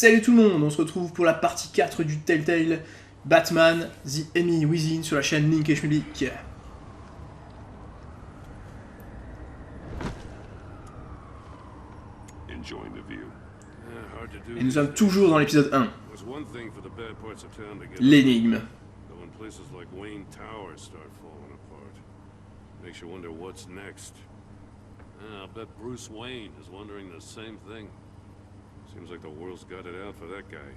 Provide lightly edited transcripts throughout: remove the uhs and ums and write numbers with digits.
Salut tout le monde, on se retrouve pour la partie 4 du Telltale Batman The Enemy Within sur la chaîne Link et Smilblic. Et nous sommes toujours dans l'épisode 1. L'énigme. Makes you wonder what's next. I'll bet Bruce Wayne is wondering the same thing. Seems like the world's got it out for that guy.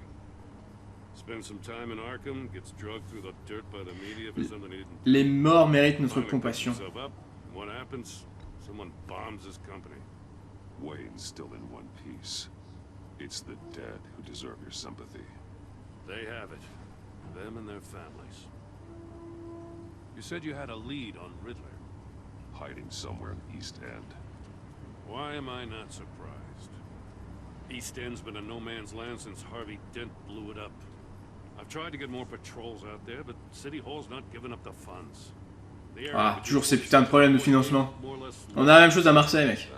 Spends some time in Arkham, gets drugged through the dirt by the media for something he didn't do. Les morts méritent notre compassion. What happens? Someone bombs his company. Wayne's still in one piece. It's the dead who deserve your sympathy. They have it. Them and their families. You said you had a lead on Riddler. Hiding somewhere in East End. Why am I not surprised? East End's been a no man's land since Harvey Dent blew it up. I've tried to get more patrols out there, but City Hall's not giving up the funds. Ah, toujours ces putains de problèmes de financement. On a la même chose à Marseille, mec.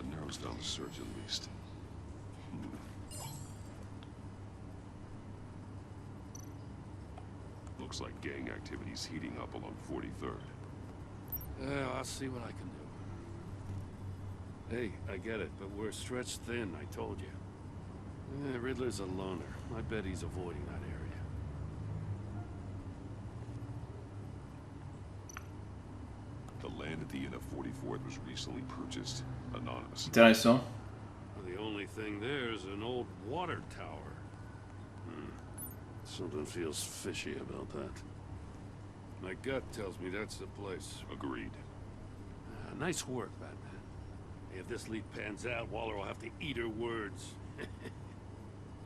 Looks like gang activity's heating up along 43rd. I'll see what I can do. Hey, I get it, but we're stretched thin, I told you. Riddler's a loner. I bet he's avoiding that area. The land at the end of 44th was recently purchased. Anonymous. Intéressant. The only thing there is an old water tower. Something feels fishy about that. My gut tells me that's the place. Agreed. Nice work, Batman. If this lead pans out, Waller will have to eat her words.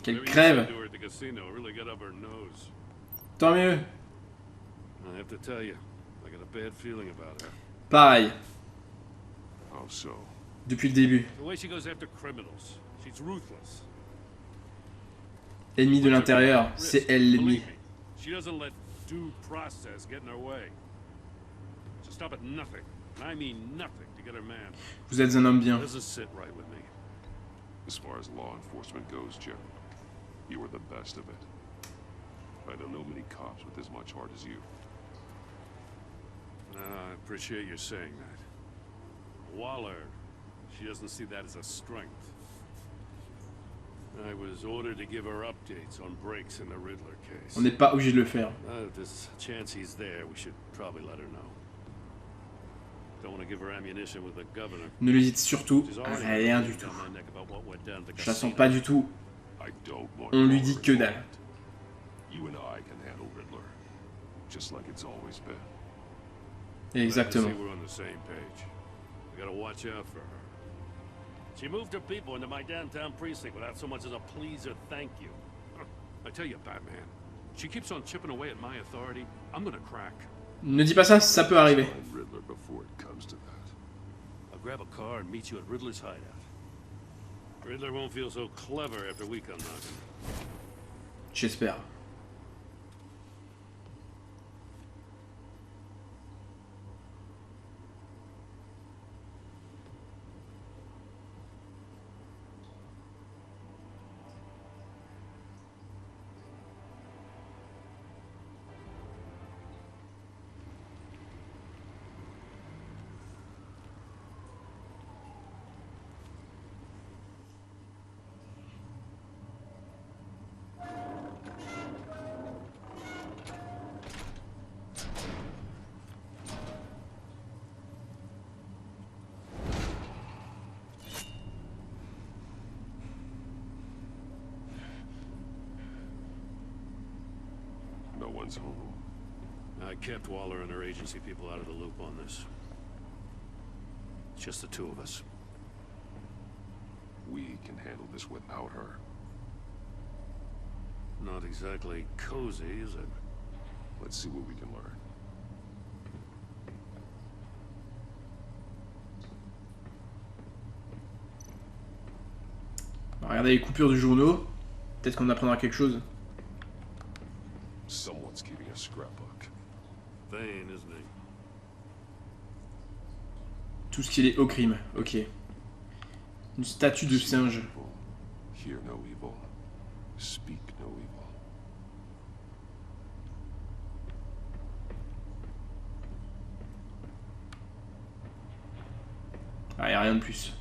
Quelle crève. Really got up her nose. Tant mieux. I have to tell you, I got a bad feeling about her. Pareil. How so? Depuis le début. The way she goes after criminals. She's ruthless. Ennemi de l'intérieur, c'est elle l'ennemi. She doesn't let due process get in her way. She'll stop at nothing, and I mean nothing, to get her man. Vous êtes un homme bien. Doesn't sit right with me. As far as law enforcement goes, Jim, you are the best of it. I don't know many cops with as much heart as you. I appreciate you saying that. Waller, she doesn't see that as a strength. I was ordered to give her updates on breaks in the Riddler case. On n'est pas obligé de le faire. If there's a chance he's there, we should probably let her know. Don't want to give her ammunition with the governor. Ne lui dites surtout rien du tout. Je la sens pas du tout. On lui dit que dalle. You and I can handle Riddler, just like it's always been. Exactement. We're on the same page. We gotta watch out for her. She moved her people into my downtown precinct without so much as a please or thank you. I tell you, Batman, she keeps on chipping away at my authority. I'm gonna crack. Ne dis pas ça, ça peut arriver. Riddler before it comes to that. I'll grab a car and meet you at Riddler's hideout. Riddler won't feel so clever after we come knocking. J'espère. No one's home. I kept Waller and her agency people out of the loop on this. It's just the two of us. We can handle this without her. Not exactly cozy, is it? Let's see what we can learn. Regardez les coupures du journaux. Peut-être qu'on apprendra quelque chose. Someone's keeping a scrapbook. Vain, isn't he? Tout ce qui est au crime, ok. Une statue de singe. Hear no evil. Speak no evil. Ah, y a rien de plus.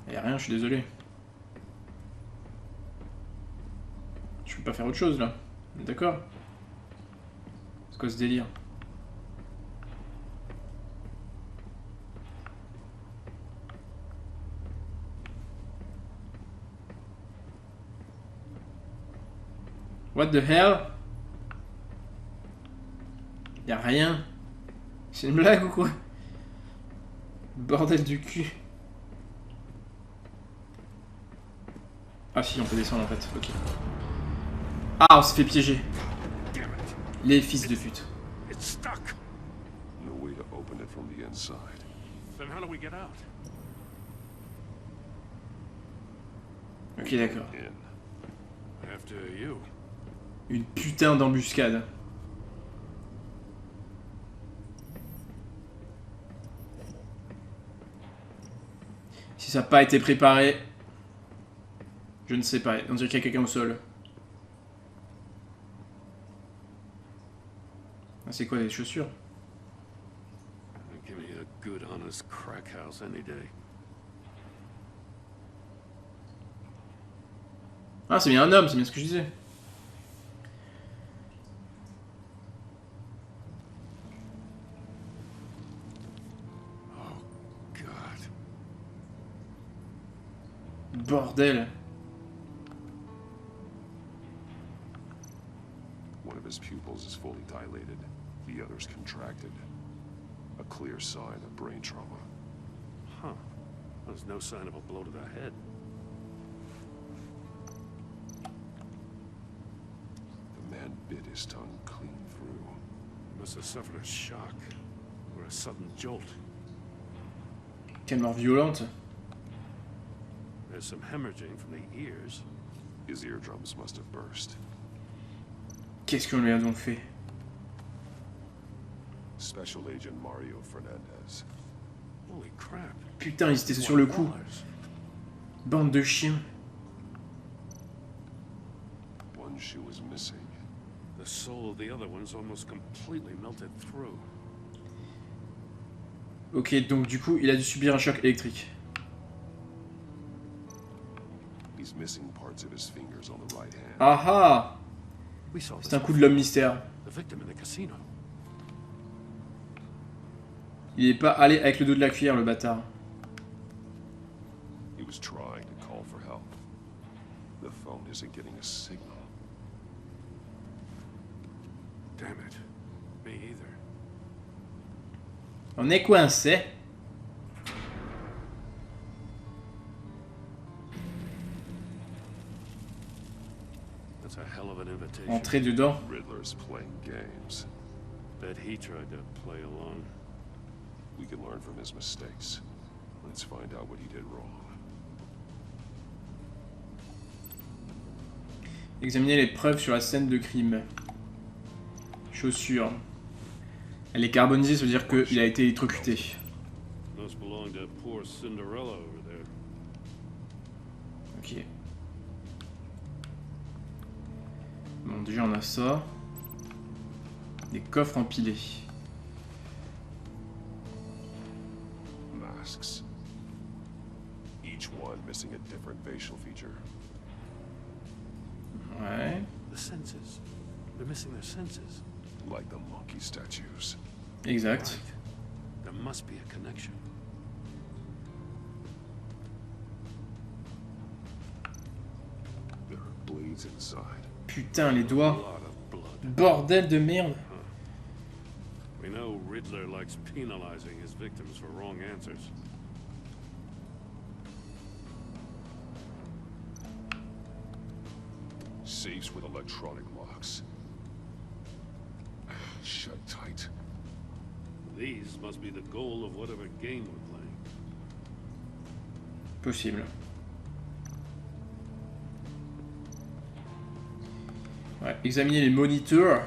Y a rien, je suis désolé. Je peux pas faire autre chose là. D'accord? C'est quoi ce délire? What the hell? Y'a rien. C'est une blague ou quoi? Bordel du cul. Ah si, on peut descendre en fait, ok. Ah, on s'est fait piéger. Les fils de pute. It's stuck. No way to open it from the inside. Then how do we get out? Ok, d'accord. In. After you. Une putain d'embuscade. Si ça n'a pas été préparé... Je ne sais pas, on dirait qu'il y a quelqu'un au sol. Ah, c'est quoi, des chaussures? Give me a good, honest crack house any day. Ah, c'est bien un homme, c'est bien ce que je disais. Oh, God. Bordel. One of his pupils is fully dilated. The other's contracted. A clear sign of brain trauma. Huh. There's no sign of a blow to the head. The man bit his tongue clean through. He must have suffered a shock or a sudden jolt. Quelle mort violente. There's some hemorrhaging from the ears. His eardrums must have burst. Qu'est-ce qu'on lui a donc fait? Special Agent Mario Fernandez. Holy crap. Putain, ils étaient sur le coup. Bande de chiens. One shoe is missing. The soul of the other one's almost completely melted through. Ok, donc du coup, il a dû subir un choc électrique. He's missing parts of his fingers on the right hand. Ah ah! We saw C'est un coup de l'homme mystère. the victim in the casino. Il est pas allé avec le dos de la cuillère, le bâtard. He was trying to call for help. The phone isn't getting a signal. Damn it. Me either. On est coincé. That's a hell of an invitation. Entrez dedans. Riddler's playing games. Bet he tried to play along. We can learn from his mistakes. Let's find out what he did wrong. Examiner les preuves sur la scène de crime. Chaussure. Elle est carbonisée, ça veut dire qu'il a été électrocuté. Must belong to poor Cinderella over there. Ok. Bon, déjà on a ça. Des coffres empilés. Masks. Each one missing a different facial feature. Ouais. The senses. They're missing their senses. Like the monkey statues. Exact. Right. There must be a connection. There are blades inside. Putain, les A doigts. lot of blood. Bordel de merde. We know Riddler likes penalizing his victims for wrong answers. Safes with electronic locks. Shut tight. These must be the goal of whatever game we're playing. Possible. Ouais, examiner les moniteurs.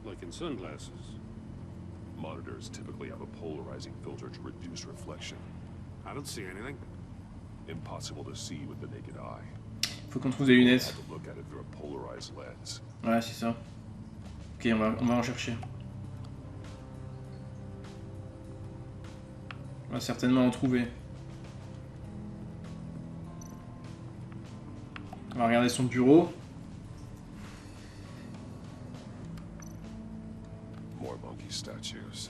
Like in sunglasses. Monitors typically have a polarizing filter to reduce reflection. I don't see anything. Impossible to see with the naked eye. Faut qu'on trouve des You lunettes. have to look at it through a polarized lens. Ouais, c'est ça. Ok, on va en chercher. On va certainement en trouver. On va regarder son bureau. More monkey statues.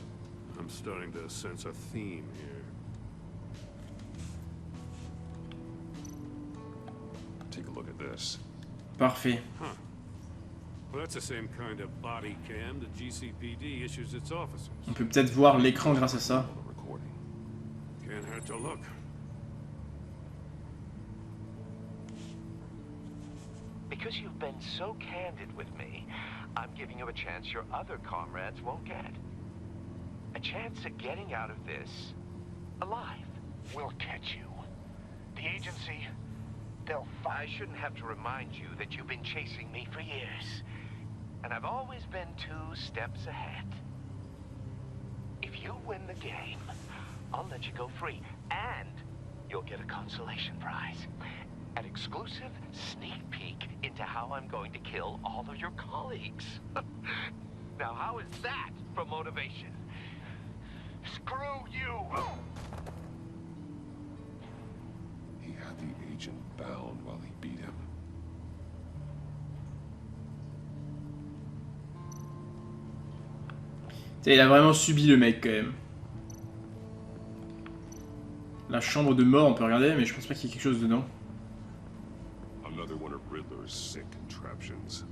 I'm starting to sense a theme here. Take a look at this. Parfait. Huh. Well, that's the same kind of body cam that GCPD issues its officers. On peut peut-être voir l'écran grâce à ça. On the recording. Can't hurt to look. Because you've been so candid with me, I'm giving you a chance your other comrades won't get. A chance at getting out of this alive. We'll catch you. The agency, they'll find. I shouldn't have to remind you that you've been chasing me for years. And I've always been 2 steps ahead. If you win the game, I'll let you go free. And you'll get a consolation prize. An exclusive sneak peek into how I'm going to kill all of your colleagues. Now, how is that for motivation? Screw you! He had the agent bound while he beat him. Il a vraiment subi le mec quand même. La chambre de mort, on peut regarder, mais je pense pas qu'il y ait quelque chose dedans. Another one of Riddler's sick contraptions.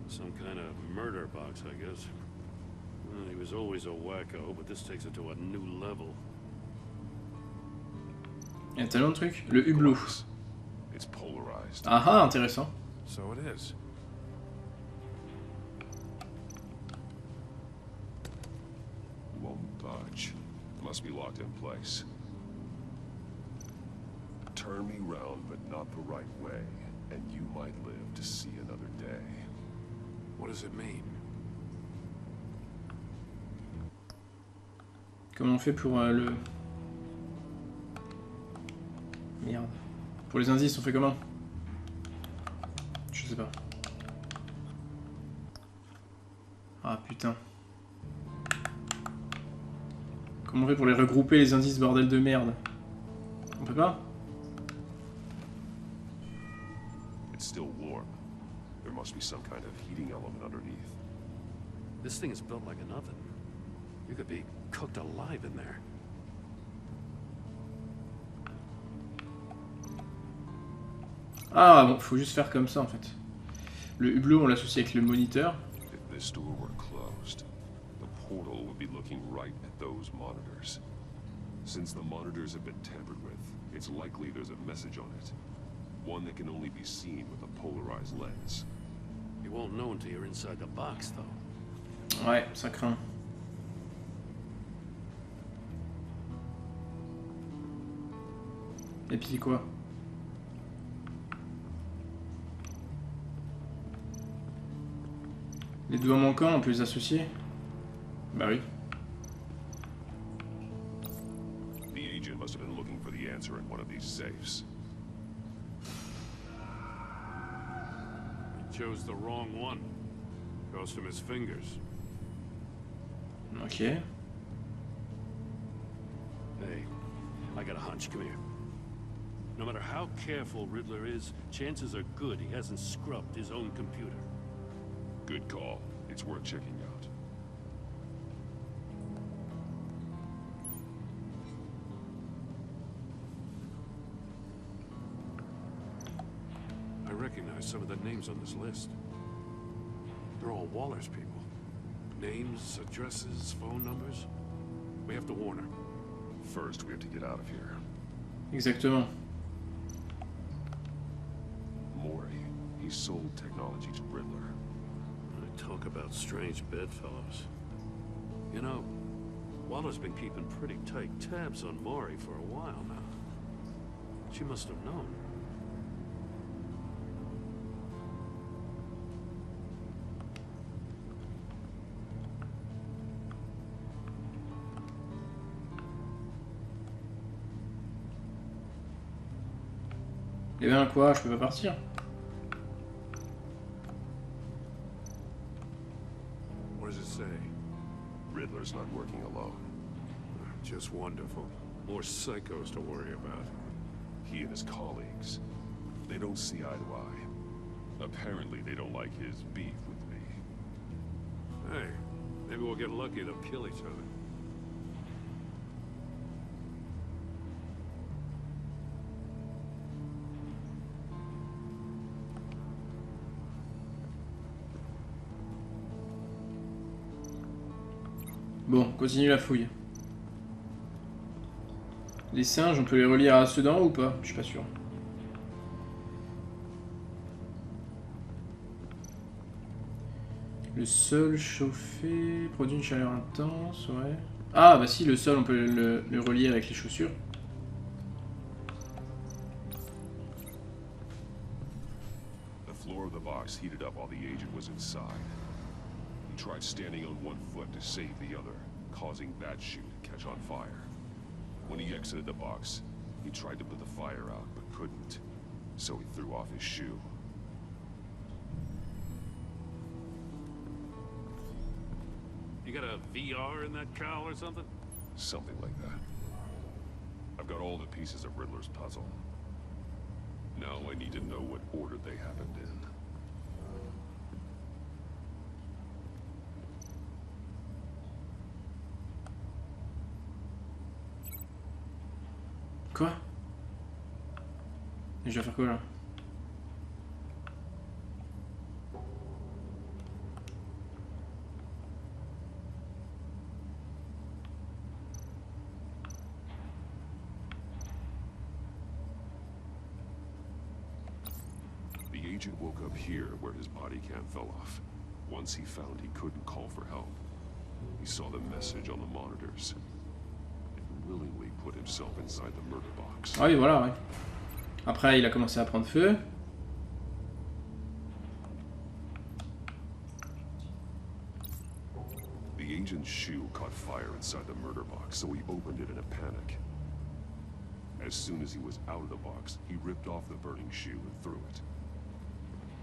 Some kind of murder box, I guess. Well, he was always a wacko, but this takes it to a new level. Il y a tellement de trucs. Le hublot. It's polarized. Ah ah, intéressant. So it is. Won't budge. Must be locked in place. Turn me round, but not the right way, and you might live to see another day. What does it mean? Comment on fait pour le... Merde. Pour les indices, on fait comment? Je sais pas. Ah putain. Comment on fait pour les regrouper les indices, bordel de merde? On peut pas? It's still warm. There must be some kind of heating element underneath. This thing is built like an oven. You could be cooked alive in there. Ah bon, faut juste faire comme ça en fait. Le hublot, on l'associe avec le moniteur. If this door were closed, the portal would be looking right at those monitors. Since the monitors have been tampered with, it's likely there's a message on it. One that can only be seen with a polarized lens. You won't know until you're inside the box, though. Ouais, ça craint. Et puis quoi? Les doigts manquants, on peut les associer? Bah oui. The agent must have been looking for the answer in one of these safes. He chose the wrong one. Cost him his fingers. Ok. Hey, I got a hunch. Come here. No matter how careful Riddler is, chances are good he hasn't scrubbed his own computer. Good call. It's worth checking out. I recognize some of the names on this list. They're all Waller's people. Names, addresses, phone numbers. We have to warn her. First, we have to get out of here. Exactement. Maury, he sold technology to Riddler. Talk about strange bedfellows. You know, Waller's been keeping pretty tight tabs on Maury for a while now. She must have known. Eh ben quoi, je peux pas partir. What does it say? Riddler's not working alone. Just wonderful. More psychos to worry about. He and his colleagues, they don't see eye to eye. Apparently they don't like his beef with me. Hey, maybe we'll get lucky. They'll kill each other. Bon, continue la fouille. Les singes, on peut les relire à ceux d'en haut ou pas? Je suis pas sûr. Le sol chauffé produit une chaleur intense, ouais. Ah bah si, le sol on peut le relier avec les chaussures. The floor of the box heated up while the agent was inside. He tried standing on one foot to save the other, causing that shoe to catch on fire. When he exited the box, he tried to put the fire out, but couldn't. So he threw off his shoe. You got a VR in that cowl or something? Something like that. I've got all the pieces of Riddler's puzzle. Now I need to know what order they happened in. Quoi? Et je vais faire quoi là? The agent woke up here where his body cam fell off. Once he found he couldn't call for help, he saw the message on the monitors. Willingly put himself inside the murder box. Ah oui, voilà, ouais. Après, il a commencé à prendre feu. The agent's shoe caught fire inside the murder box, so he opened it in a panic. As soon as he was out of the box, he ripped off the burning shoe and threw it.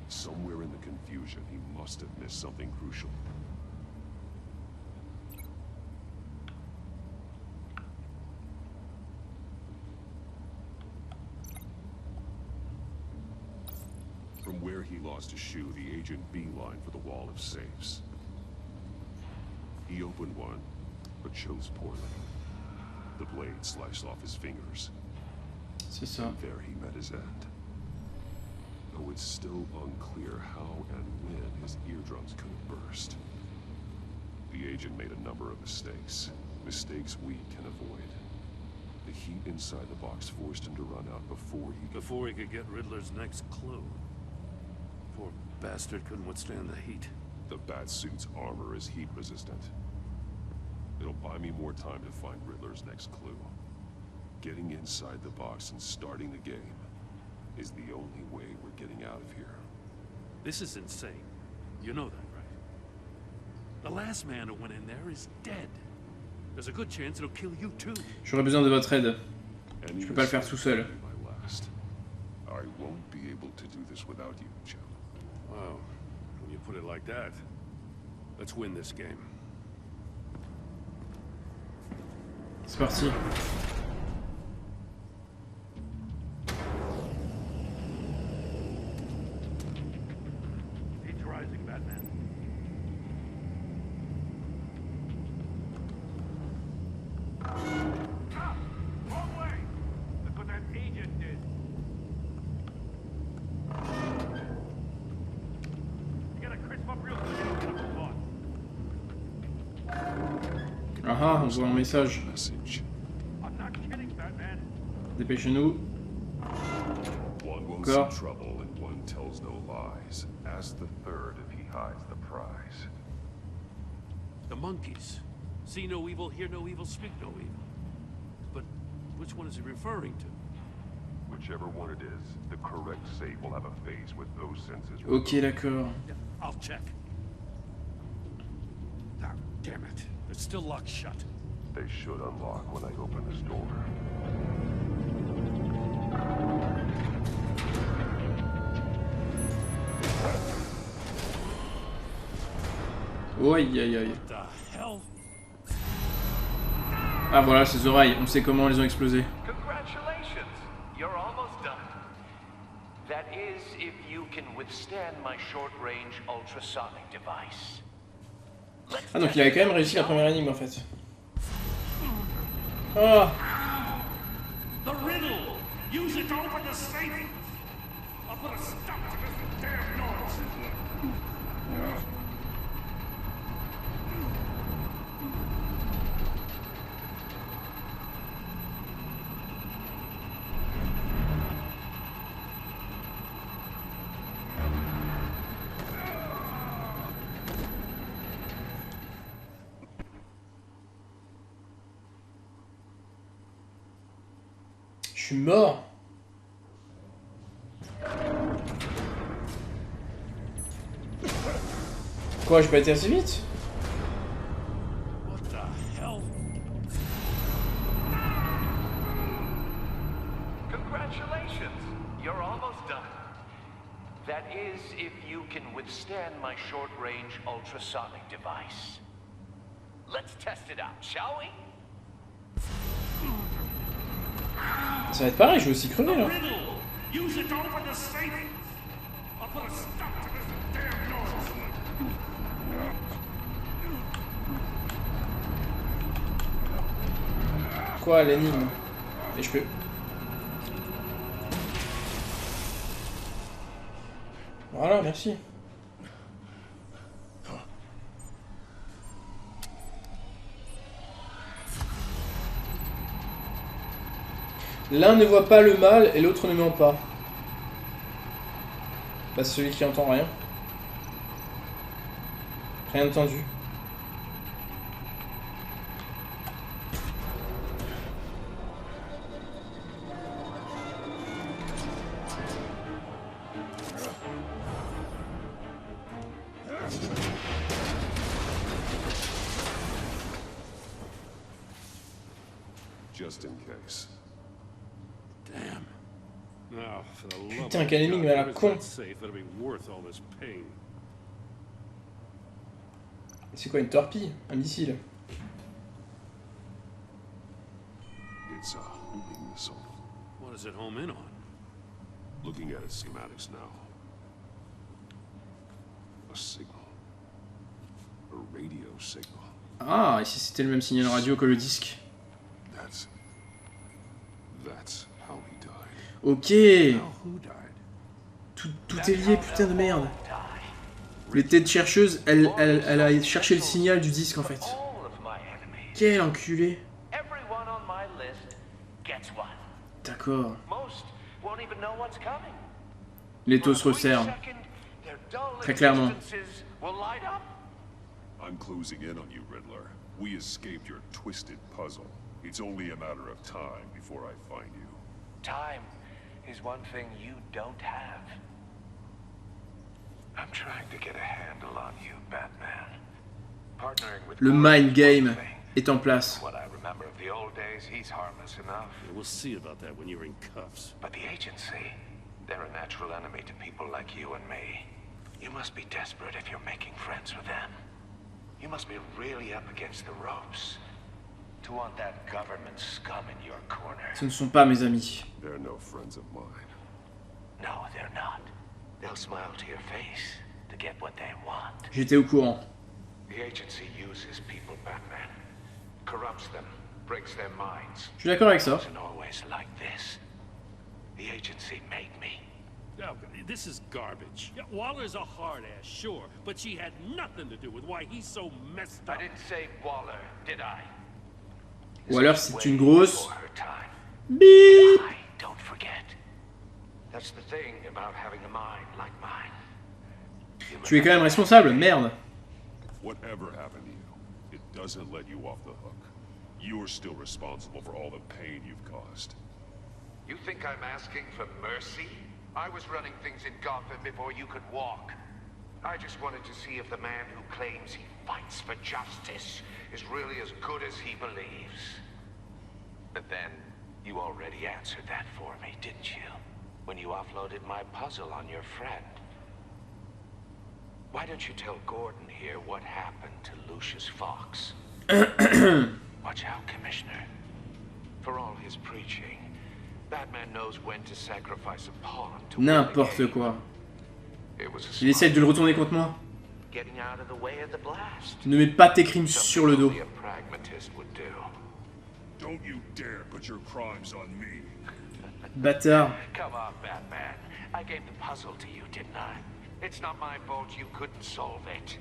Somewhere in the confusion, he must have missed something crucial. From where he lost his shoe, the agent beelined for the wall of safes. He opened one, but chose poorly. The blade sliced off his fingers. C'est ça. And there he met his end. Though it's still unclear how and when his eardrums could have burst. The agent made a number of mistakes. Mistakes we can avoid. The heat inside the box forced him to run out before he could get Riddler's next clue. Poor bastard couldn't withstand the heat. The Batsuit's armor is heat resistant. It'll buy me more time to find Riddler's next clue. Getting inside the box and starting the game is the only way we're getting out of here. This is insane. You know that, right? The last man who went in there is dead. There's a good chance it'll kill you too. J'aurais besoin de votre aide. Je peux pas le faire tout seul. I won't be able to do this without you, Joe. Wow. When you put it like that, let's win this game. C'est parti. He's rising, Batman. Wrong way! Look what that agent did. You gotta crisp up real good. Ah ah, on voit un message. I'm not kidding, Batman. Dépêchez-nous. One won't Encore. see trouble and one tells no lies. Ask the third if he hides the prize. The monkeys. See no evil, hear no evil, speak no evil. But which one is he referring to? Whichever one it is, the correct safe will have a face with those senses. Ok, d'accord. Yeah, I'll check. Ah, damn it. It's still locked shut. They should unlock when I open this door. Oh, aïe aïe aïe. Ah voilà, ses oreilles, on sait comment elles ont explosé. Congratulations, you're almost done. That is, if you can withstand my short-range ultrasonic device. Ah donc il avait quand même réussi la première énigme en fait. Oh. The riddle! Use it to open the safe! I'll put a stop to this damn noise! Je suis mort. Quoi, j'ai pas été assez vite? What the hell? Congratulations, you're almost done. That is, if you can withstand my short-range ultrasonic device. Let's test it out, shall we? Ça va être pareil, je vais aussi crever là. Riddle! Use it to open the safe! I'll put a stop to this damn noise! Quoi, l'énigme? Et je peux... Voilà, merci. L'un ne voit pas le mal et l'autre ne ment pas. Bah c'est celui qui entend rien. Rien entendu. Just in case. Damn. Now, for the love Putain, of quelle énigme God, à la where's con. that safe? That'll be worth all this pain. C'est quoi une torpille? Un missile? It's a homing missile. What does it home in on? Looking at its schematics now. A signal. A radio signal. Ah, et si c'était le même signal radio que le disque? That's how he died. Ok. Now, who died? Tout est lié, putain de merde. Les têtes chercheuses, elle a cherché le signal du disque en fait. All of my enemies. Quel enculé. Everyone on my list gets one. D'accord. Most won't even know what's coming. Les taux se resserrent. Très clairement. I'm closing in on you, Riddler. We escaped your twisted puzzle. It's only a matter of time before I find you. Time is one thing you don't have. I'm trying to get a handle on you, Batman. Partnering with Le mind game est en place. What I remember of the old days, he's harmless enough. Yeah, we'll see about that when you're in cuffs. But the agency, they're a natural enemy to people like you and me. You must be desperate if you're making friends with them. You must be really up against the ropes to want that government scum in your corner. Ce ne sont pas mes amis. They're no friends of mine. No, they're not. They'll smile to your face to get what they want. J'étais au courant. The agency uses people, Batman. Corrupts them, breaks their minds. Je suis d'accord avec ça. It wasn't always like this. The agency made me. Oh, this is garbage. Yeah, Waller's a hard ass, sure, but she had nothing to do with why he's so messed I up. didn't say Waller, did I? Ou alors c'est une grosse... Before her time. Bip. I don't forget. That's the thing about having a mind like mine. Tu es quand même responsable, merde. Whatever happened to you, it doesn't let you off the hook. You're still responsible for all the pain you've caused. You think I'm asking for mercy? I was running things in Gotham before you could walk. I just wanted to see if the man who claims he fights for justice is really as good as he believes. But then, you already answered that for me, didn't you? When you offloaded my puzzle on your friend. Why don't you tell Gordon here what happened to Lucius Fox? Watch out, Commissioner. For all his preaching, Batman knows when to sacrifice a pawn to N'importe quoi. Il essaie de le retourner contre moi. Getting out of the way of the blast. Ne mets pas tes crimes sur le dos. Don't you dare put your crimes on me. Bâtard. Come on, Batman. I gave the puzzle to you, didn't I? It's not my fault you couldn't solve it.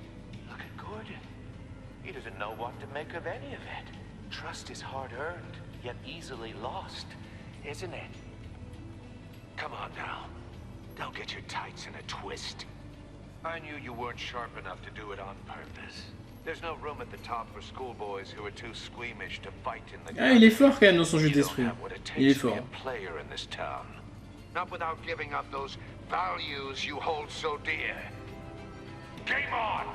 Look at Gordon. He doesn't know what to make of any of it. Trust is hard-earned, yet easily lost, isn't it? Come on now. Don't get your tights in a twist. I knew you weren't sharp enough to do it on purpose. There's no room at the top for schoolboys who are too squeamish to fight in the Ah, il est fort quand même dans son jeu d'esprit. Il est fort. Player in this town. Not without giving up those values you hold so dear. Game on!